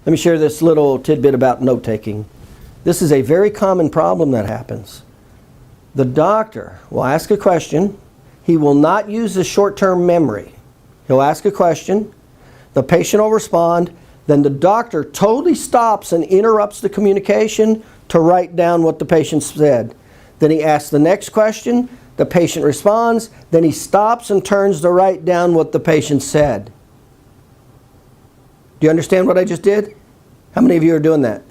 Let me share this little tidbit about note-taking. This is a very common problem that happens. The doctor will ask a question. He will not use the short-term memory. He'll ask a question. The patient will respond. Then the doctor totally stops and interrupts the communication to write down what the patient said. Then he asks the next question. The patient responds. Then he stops and turns to write down what the patient said. Do you understand what I just did? How many of you are doing that?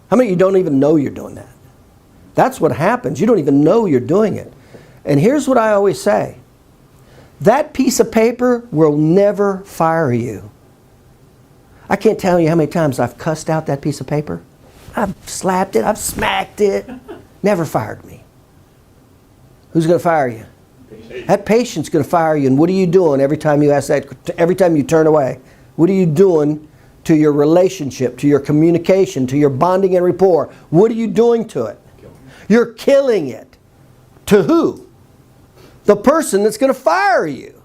How many of you don't even know you're doing that? That's what happens. You don't even know you're doing it. And here's what I always say. That piece of paper will never fire you. I can't tell you how many times I've cussed out that piece of paper. I've slapped it. I've smacked it. Never fired me. Who's going to fire you? That patient's going to fire you. And what are you doing every time you ask that? Every time you turn away? What are you doing to your relationship, to your communication, to your bonding and rapport? What are you doing to it? You're killing it. To who? The person that's going to fire you.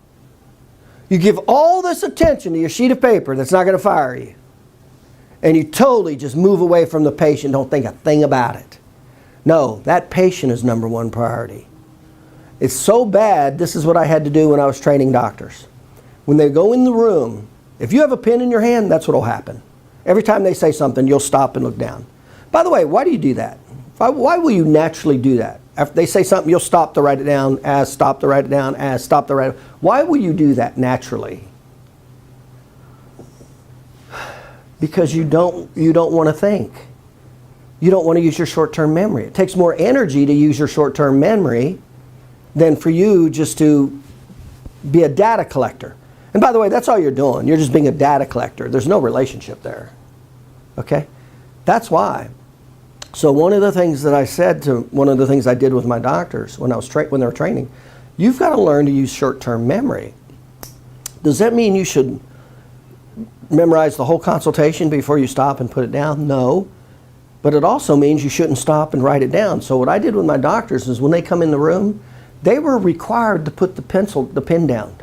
You give all this attention to your sheet of paper that's not going to fire you. And you totally just move away from the patient, don't think a thing about it. No, that patient is number one priority. It's so bad, this is what I had to do when I was training doctors. When they go in the room, if you have a pen in your hand, that's what will happen. Every time they say something, you'll stop and look down. By the way, why do you do that? Why will you naturally do that? After they say something, you'll stop to write it down, as stop to write it down, as stop to write it down. Why will you do that naturally? Because you don't want to think. You don't want to use your short-term memory. It takes more energy to use your short-term memory than for you just to be a data collector. And by the way, that's all you're doing. You're just being a data collector. There's no relationship there. Okay? That's why. So one of the things that I said to, one of the things I did with my doctors when they were training, you've got to learn to use short-term memory. Does that mean you should memorize the whole consultation before you stop and put it down? No. But it also means you shouldn't stop and write it down. So what I did with my doctors is when they come in the room, they were required to put the pen down.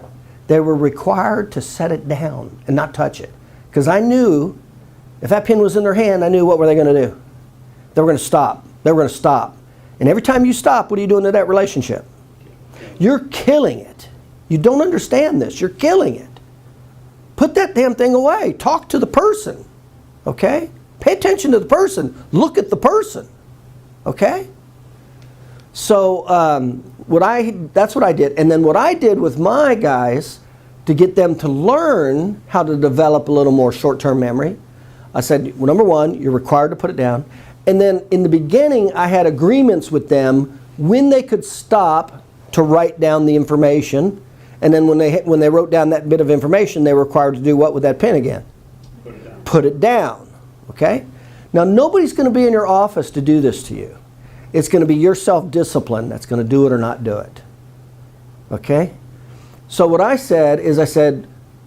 They were required to set it down and not touch it. Because I knew if that pen was in their hand, I knew what were they going to do. They were going to stop. They were going to stop. And every time you stop, what are you doing to that relationship? You're killing it. You don't understand this. You're killing it. Put that damn thing away. Talk to the person. Okay? Pay attention to the person. Look at the person. Okay? So that's what I did. And then what I did with my guys to get them to learn how to develop a little more short-term memory, I said, well, number one, you're required to put it down. And then in the beginning, I had agreements with them when they could stop to write down the information. And then when they wrote down that bit of information, they were required to do what with that pen again? Put it down. Put it down. Okay? Now, nobody's going to be in your office to do this to you. It's going to be your self-discipline that's going to do it or not do it. Okay? So what I said is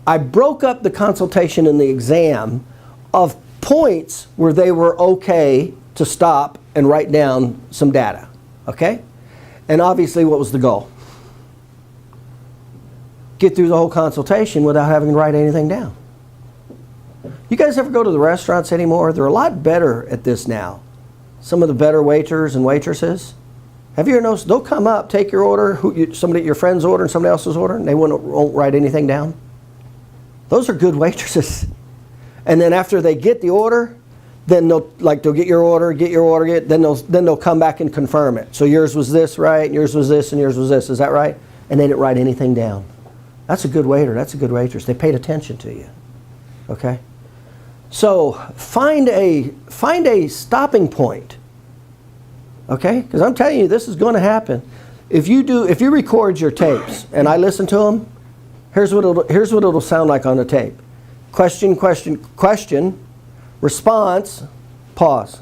I broke up the consultation and the exam of points where they were okay to stop and write down some data. Okay? And obviously, what was the goal? Get through the whole consultation without having to write anything down. You guys ever go to the restaurants anymore? They're a lot better at this now. Some of the better waiters and waitresses. Have you ever noticed they'll come up, take your order, your friend's order and somebody else's order, and they won't write anything down? Those are good waitresses. And then after they get the order, then they'll get your order, then they'll come back and confirm it. So yours was this, right? And yours was this, and yours was this. Is that right? And they didn't write anything down. That's a good waiter. That's a good waitress. They paid attention to you. Okay? So find a stopping point. Okay? Because I'm telling you, this is going to happen. If you record your tapes and I listen to them, here's what it'll sound like on the tape. Question, question, question, response, pause.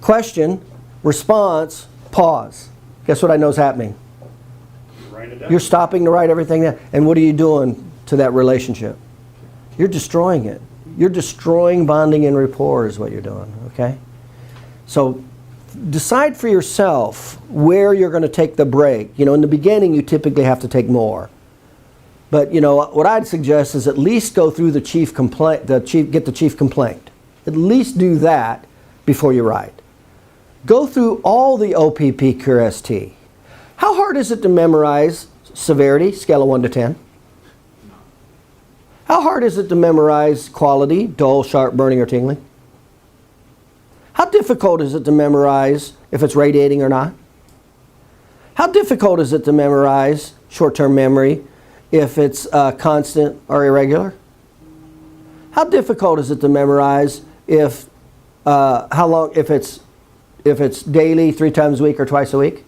Question, response, pause. Guess what I know is happening? You're stopping to write everything down. And what are you doing to that relationship? You're destroying it. You're destroying bonding and rapport is what you're doing, okay? So decide for yourself where you're going to take the break. You know, in the beginning, you typically have to take more. But what I'd suggest is at least go through the chief complaint, get the chief complaint. At least do that before you write. Go through all the OPP QRST. How hard is it to memorize severity, scale of 1 to 10? How hard is it to memorize quality, dull, sharp, burning, or tingling? How difficult is it to memorize if it's radiating or not? How difficult is it to memorize short-term memory if it's constant or irregular? How difficult is it to memorize if it's daily, 3 times a week, or twice a week?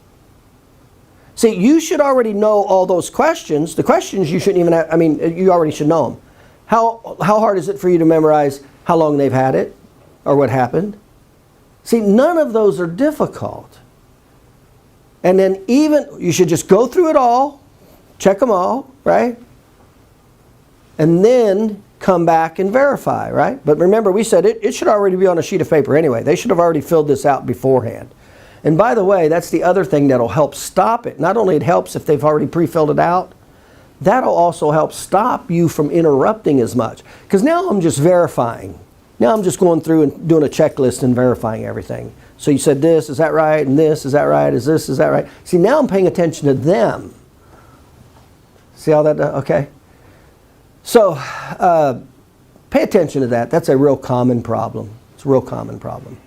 See, you should already know all those questions. The questions you shouldn't even have, you already should know them. How hard is it for you to memorize how long they've had it or what happened? See, none of those are difficult. And then you should just go through it all, check them all, right? And then come back and verify, right? But remember, we said it should already be on a sheet of paper anyway. They should have already filled this out beforehand. And by the way, that's the other thing that'll help stop it. Not only it helps if they've already pre-filled it out, that'll also help stop you from interrupting as much. Because now I'm just verifying. Now I'm just going through and doing a checklist and verifying everything. So you said this, is that right? And this, is that right? Is that right? See, now I'm paying attention to them. See how that does? Okay. So pay attention to that. That's a real common problem. It's a real common problem.